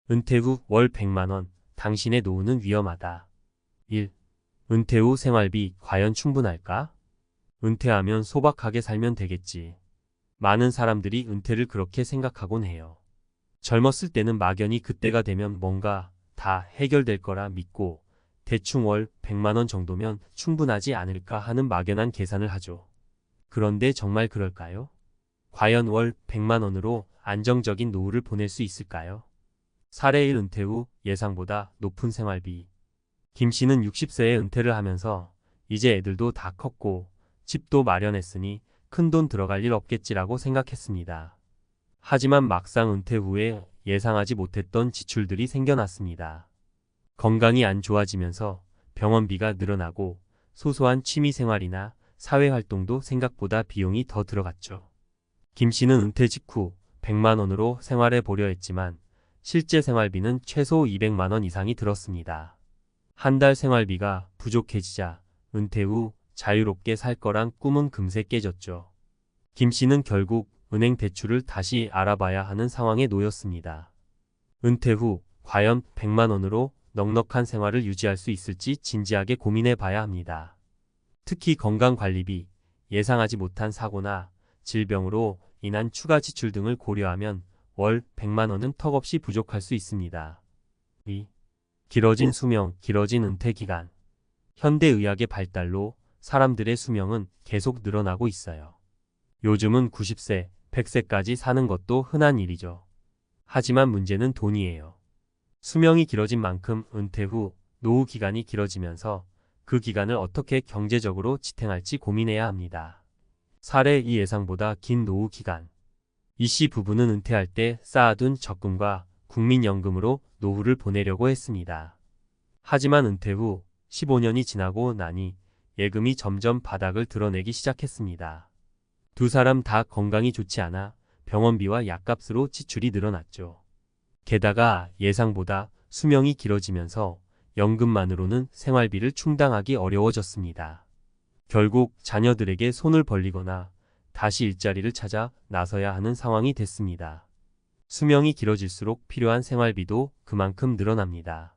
은퇴 후 월 100만 원, 당신의 노후는 위험하다. 1. 은퇴 후 생활비 과연 충분할까? 은퇴하면 소박하게 살면 되겠지. 많은 사람들이 은퇴를 그렇게 생각하곤 해요. 젊었을 때는 막연히 그때가 되면 뭔가 다 해결될 거라 믿고 대충 월 100만 원 정도면 충분하지 않을까 하는 막연한 계산을 하죠. 그런데 정말 그럴까요? 과연 월 100만 원으로 안정적인 노후를 보낼 수 있을까요? 사례 1. 은퇴 후 예상보다 높은 생활비. 김 씨는 60세에 은퇴를 하면서 이제 애들도 다 컸고 집도 마련했으니 큰돈 들어갈 일 없겠지라고 생각했습니다. 하지만 막상 은퇴 후에 예상하지 못했던 지출들이 생겨났습니다. 건강이 안 좋아지면서 병원비가 늘어나고 소소한 취미생활이나 사회활동도 생각보다 비용이 더 들어갔죠. 김 씨는 은퇴 직후 100만 원으로 생활해 보려 했지만 실제 생활비는 최소 200만 원 이상이 들었습니다. 한 달 생활비가 부족해지자 은퇴 후 자유롭게 살 거란 꿈은 금세 깨졌죠. 김 씨는 결국 은행 대출을 다시 알아봐야 하는 상황에 놓였습니다. 은퇴 후 과연 100만 원으로 넉넉한 생활을 유지할 수 있을지 진지하게 고민해 봐야 합니다. 특히 건강관리비, 예상하지 못한 사고나 질병으로 인한 추가 지출 등을 고려하면 월 100만 원은 턱없이 부족할 수 있습니다. 2. 길어진 수명, 길어진 은퇴 기간. 현대의학의 발달로 사람들의 수명은 계속 늘어나고 있어요. 요즘은 90세, 100세까지 사는 것도 흔한 일이죠. 하지만 문제는 돈이에요. 수명이 길어진 만큼 은퇴 후 노후 기간이 길어지면서 그 기간을 어떻게 경제적으로 지탱할지 고민해야 합니다. 사례 2. 예상보다 긴 노후 기간. 이 씨 부부는 은퇴할 때 쌓아둔 적금과 국민연금으로 노후를 보내려고 했습니다. 하지만 은퇴 후 15년이 지나고 나니 예금이 점점 바닥을 드러내기 시작했습니다. 두 사람 다 건강이 좋지 않아 병원비와 약값으로 지출이 늘어났죠. 게다가 예상보다 수명이 길어지면서 연금만으로는 생활비를 충당하기 어려워졌습니다. 결국 자녀들에게 손을 벌리거나 다시 일자리를 찾아 나서야 하는 상황이 됐습니다. 수명이 길어질수록 필요한 생활비도 그만큼 늘어납니다.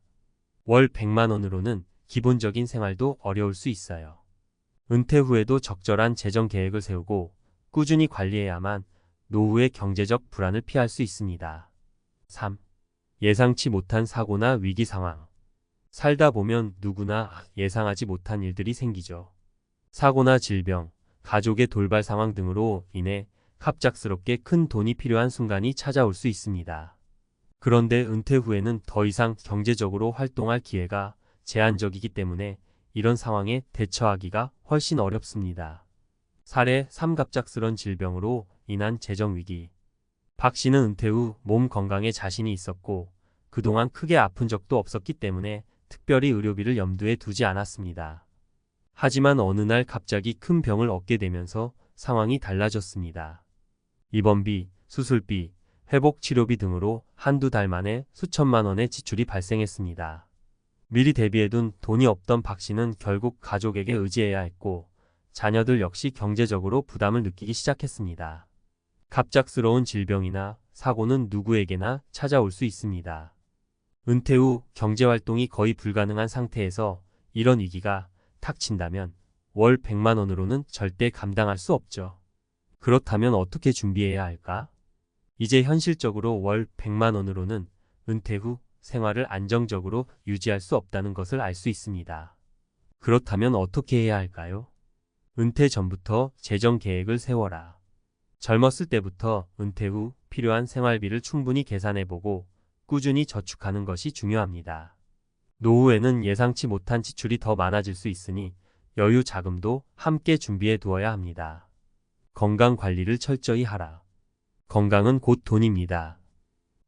월 100만 원으로는 기본적인 생활도 어려울 수 있어요. 은퇴 후에도 적절한 재정 계획을 세우고 꾸준히 관리해야만 노후의 경제적 불안을 피할 수 있습니다. 3. 예상치 못한 사고나 위기 상황. 살다 보면 누구나 예상하지 못한 일들이 생기죠. 사고나 질병, 가족의 돌발 상황 등으로 인해 갑작스럽게 큰 돈이 필요한 순간이 찾아올 수 있습니다. 그런데 은퇴 후에는 더 이상 경제적으로 활동할 기회가 제한적이기 때문에 이런 상황에 대처하기가 훨씬 어렵습니다. 사례 3. 갑작스런 질병으로 인한 재정위기. 박 씨는 은퇴 후 몸 건강에 자신이 있었고 그동안 크게 아픈 적도 없었기 때문에 특별히 의료비를 염두에 두지 않았습니다. 하지만 어느 날 갑자기 큰 병을 얻게 되면서 상황이 달라졌습니다. 입원비, 수술비, 회복치료비 등으로 한두 달 만에 수천만 원의 지출이 발생했습니다. 미리 대비해둔 돈이 없던 박 씨는 결국 가족에게 의지해야 했고 자녀들 역시 경제적으로 부담을 느끼기 시작했습니다. 갑작스러운 질병이나 사고는 누구에게나 찾아올 수 있습니다. 은퇴 후 경제활동이 거의 불가능한 상태에서 이런 위기가 탁 친다면 월 100만 원으로는 절대 감당할 수 없죠. 그렇다면 어떻게 준비해야 할까? 이제 현실적으로 월 100만 원으로는 은퇴 후 생활을 안정적으로 유지할 수 없다는 것을 알 수 있습니다. 그렇다면 어떻게 해야 할까요? 은퇴 전부터 재정 계획을 세워라. 젊었을 때부터 은퇴 후 필요한 생활비를 충분히 계산해보고 꾸준히 저축하는 것이 중요합니다. 노후에는 예상치 못한 지출이 더 많아질 수 있으니 여유 자금도 함께 준비해 두어야 합니다. 건강 관리를 철저히 하라. 건강은 곧 돈입니다.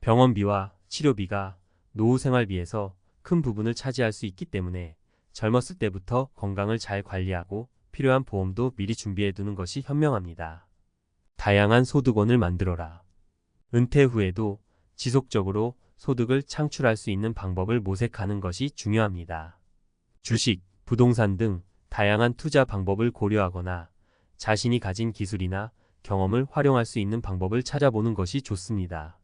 병원비와 치료비가 노후 생활비에서 큰 부분을 차지할 수 있기 때문에 젊었을 때부터 건강을 잘 관리하고 필요한 보험도 미리 준비해 두는 것이 현명합니다. 다양한 소득원을 만들어라. 은퇴 후에도 지속적으로 소득을 창출할 수 있는 방법을 모색하는 것이 중요합니다. 주식, 부동산 등 다양한 투자 방법을 고려하거나 자신이 가진 기술이나 경험을 활용할 수 있는 방법을 찾아보는 것이 좋습니다.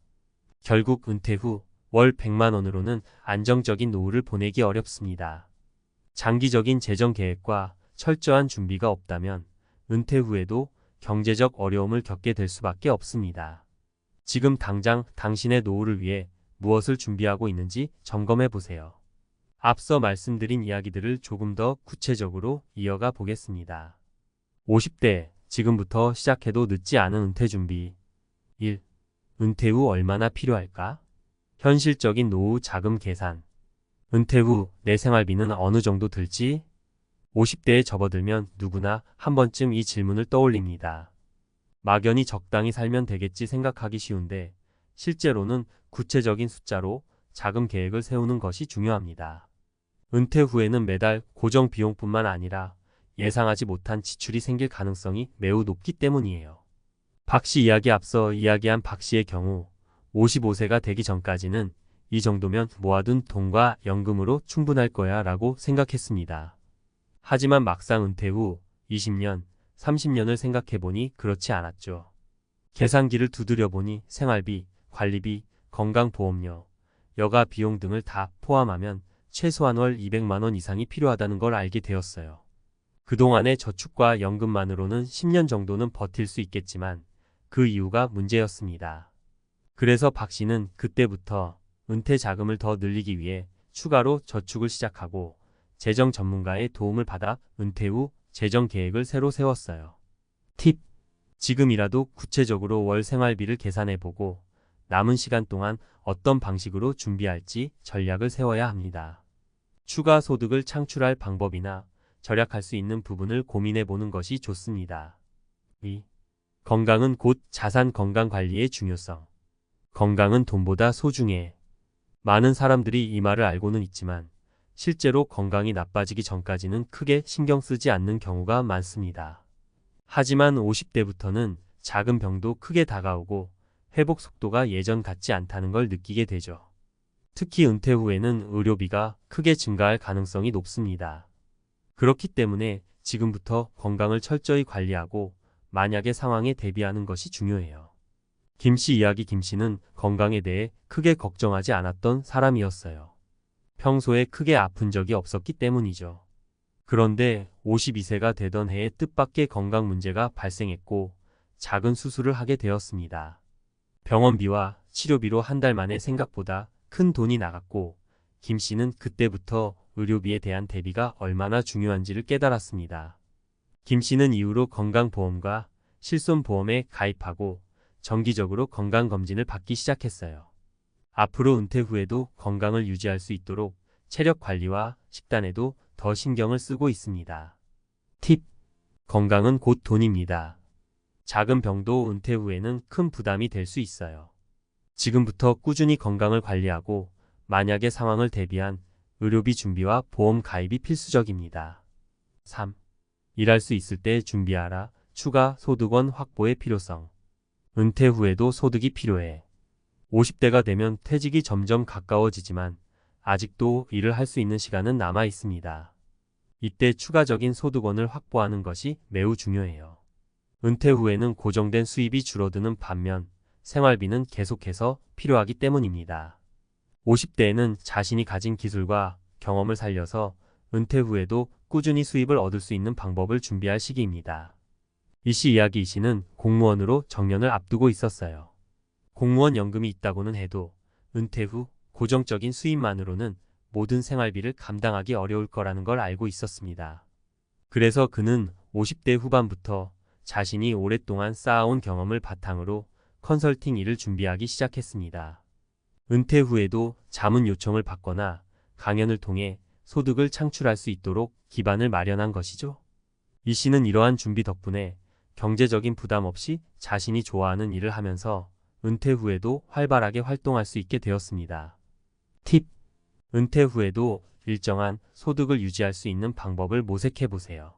결국 은퇴 후 월 100만 원으로는 안정적인 노후를 보내기 어렵습니다. 장기적인 재정 계획과 철저한 준비가 없다면 은퇴 후에도 경제적 어려움을 겪게 될 수밖에 없습니다. 지금 당장 당신의 노후를 위해 무엇을 준비하고 있는지 점검해 보세요. 앞서 말씀드린 이야기들을 조금 더 구체적으로 이어가 보겠습니다. 50대, 지금부터 시작해도 늦지 않은 은퇴 준비. 1. 은퇴 후 얼마나 필요할까? 현실적인 노후 자금 계산. 은퇴 후 내 생활비는 어느 정도 들지? 50대에 접어들면 누구나 한 번쯤 이 질문을 떠올립니다. 막연히 적당히 살면 되겠지 생각하기 쉬운데 실제로는 구체적인 숫자로 자금 계획을 세우는 것이 중요합니다. 은퇴 후에는 매달 고정 비용뿐만 아니라 예상하지 못한 지출이 생길 가능성이 매우 높기 때문이에요. 박 씨 이야기 앞서 이야기한 박 씨의 경우 55세가 되기 전까지는 이 정도면 모아둔 돈과 연금으로 충분할 거야 라고 생각했습니다. 하지만 막상 은퇴 후 20년, 30년을 생각해보니 그렇지 않았죠. 계산기를 두드려보니 생활비, 관리비, 건강보험료, 여가 비용 등을 다 포함하면 최소한 월 200만 원 이상이 필요하다는 걸 알게 되었어요. 그동안의 저축과 연금만으로는 10년 정도는 버틸 수 있겠지만 그 이유가 문제였습니다. 그래서 박 씨는 그때부터 은퇴 자금을 더 늘리기 위해 추가로 저축을 시작하고 재정 전문가의 도움을 받아 은퇴 후 재정 계획을 새로 세웠어요. 팁! 지금이라도 구체적으로 월 생활비를 계산해보고 남은 시간 동안 어떤 방식으로 준비할지 전략을 세워야 합니다. 추가 소득을 창출할 방법이나 절약할 수 있는 부분을 고민해보는 것이 좋습니다. 2. 건강은 곧 자산. 건강 관리의 중요성. 건강은 돈보다 소중해. 많은 사람들이 이 말을 알고는 있지만 실제로 건강이 나빠지기 전까지는 크게 신경 쓰지 않는 경우가 많습니다. 하지만 50대부터는 작은 병도 크게 다가오고 회복 속도가 예전 같지 않다는 걸 느끼게 되죠. 특히 은퇴 후에는 의료비가 크게 증가할 가능성이 높습니다. 그렇기 때문에 지금부터 건강을 철저히 관리하고 만약의 상황에 대비하는 것이 중요해요. 김씨 이야기. 김씨는 건강에 대해 크게 걱정하지 않았던 사람이었어요. 평소에 크게 아픈 적이 없었기 때문이죠. 그런데 52세가 되던 해에 뜻밖의 건강 문제가 발생했고 작은 수술을 하게 되었습니다. 병원비와 치료비로 한 달 만에 생각보다 큰 돈이 나갔고 김씨는 그때부터 의료비에 대한 대비가 얼마나 중요한지를 깨달았습니다. 김씨는 이후로 건강보험과 실손보험에 가입하고 정기적으로 건강검진을 받기 시작했어요. 앞으로 은퇴 후에도 건강을 유지할 수 있도록 체력 관리와 식단에도 더 신경을 쓰고 있습니다. 팁! 건강은 곧 돈입니다. 작은 병도 은퇴 후에는 큰 부담이 될 수 있어요. 지금부터 꾸준히 건강을 관리하고 만약의 상황을 대비한 의료비 준비와 보험 가입이 필수적입니다. 3. 일할 수 있을 때 준비하라. 추가 소득원 확보의 필요성. 은퇴 후에도 소득이 필요해. 50대가 되면 퇴직이 점점 가까워지지만 아직도 일을 할 수 있는 시간은 남아 있습니다. 이때 추가적인 소득원을 확보하는 것이 매우 중요해요. 은퇴 후에는 고정된 수입이 줄어드는 반면 생활비는 계속해서 필요하기 때문입니다. 50대에는 자신이 가진 기술과 경험을 살려서 은퇴 후에도 꾸준히 수입을 얻을 수 있는 방법을 준비할 시기입니다. 이씨 이야기. 이씨는 공무원으로 정년을 앞두고 있었어요. 공무원 연금이 있다고는 해도 은퇴 후 고정적인 수입만으로는 모든 생활비를 감당하기 어려울 거라는 걸 알고 있었습니다. 그래서 그는 50대 후반부터 자신이 오랫동안 쌓아온 경험을 바탕으로 컨설팅 일을 준비하기 시작했습니다. 은퇴 후에도 자문 요청을 받거나 강연을 통해 소득을 창출할 수 있도록 기반을 마련한 것이죠. 이 씨는 이러한 준비 덕분에 경제적인 부담 없이 자신이 좋아하는 일을 하면서 은퇴 후에도 활발하게 활동할 수 있게 되었습니다. 팁! 은퇴 후에도 일정한 소득을 유지할 수 있는 방법을 모색해 보세요.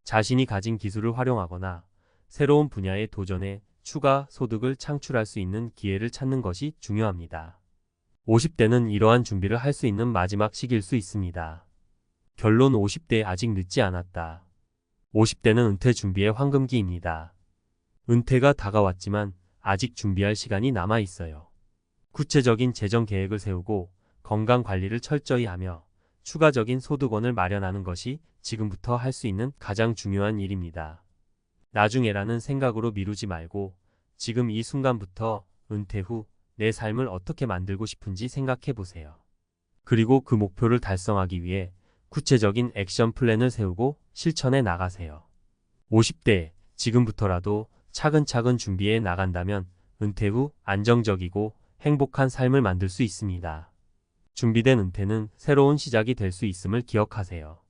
자신이 가진 기술을 활용하거나 새로운 분야에 도전해 추가 소득을 창출할 수 있는 기회를 찾는 것이 중요합니다. 50대는 이러한 준비를 할 수 있는 마지막 시기일 수 있습니다. 결론. 50대 아직 늦지 않았다. 50대는 은퇴 준비의 황금기입니다. 은퇴가 다가왔지만 아직 준비할 시간이 남아 있어요. 구체적인 재정 계획을 세우고 건강 관리를 철저히 하며 추가적인 소득원을 마련하는 것이 지금부터 할 수 있는 가장 중요한 일입니다. 나중에라는 생각으로 미루지 말고 지금 이 순간부터 은퇴 후 내 삶을 어떻게 만들고 싶은지 생각해 보세요. 그리고 그 목표를 달성하기 위해 구체적인 액션 플랜을 세우고 실천해 나가세요. 50대, 지금부터라도 차근차근 준비해 나간다면 은퇴 후 안정적이고 행복한 삶을 만들 수 있습니다. 준비된 은퇴는 새로운 시작이 될 수 있음을 기억하세요.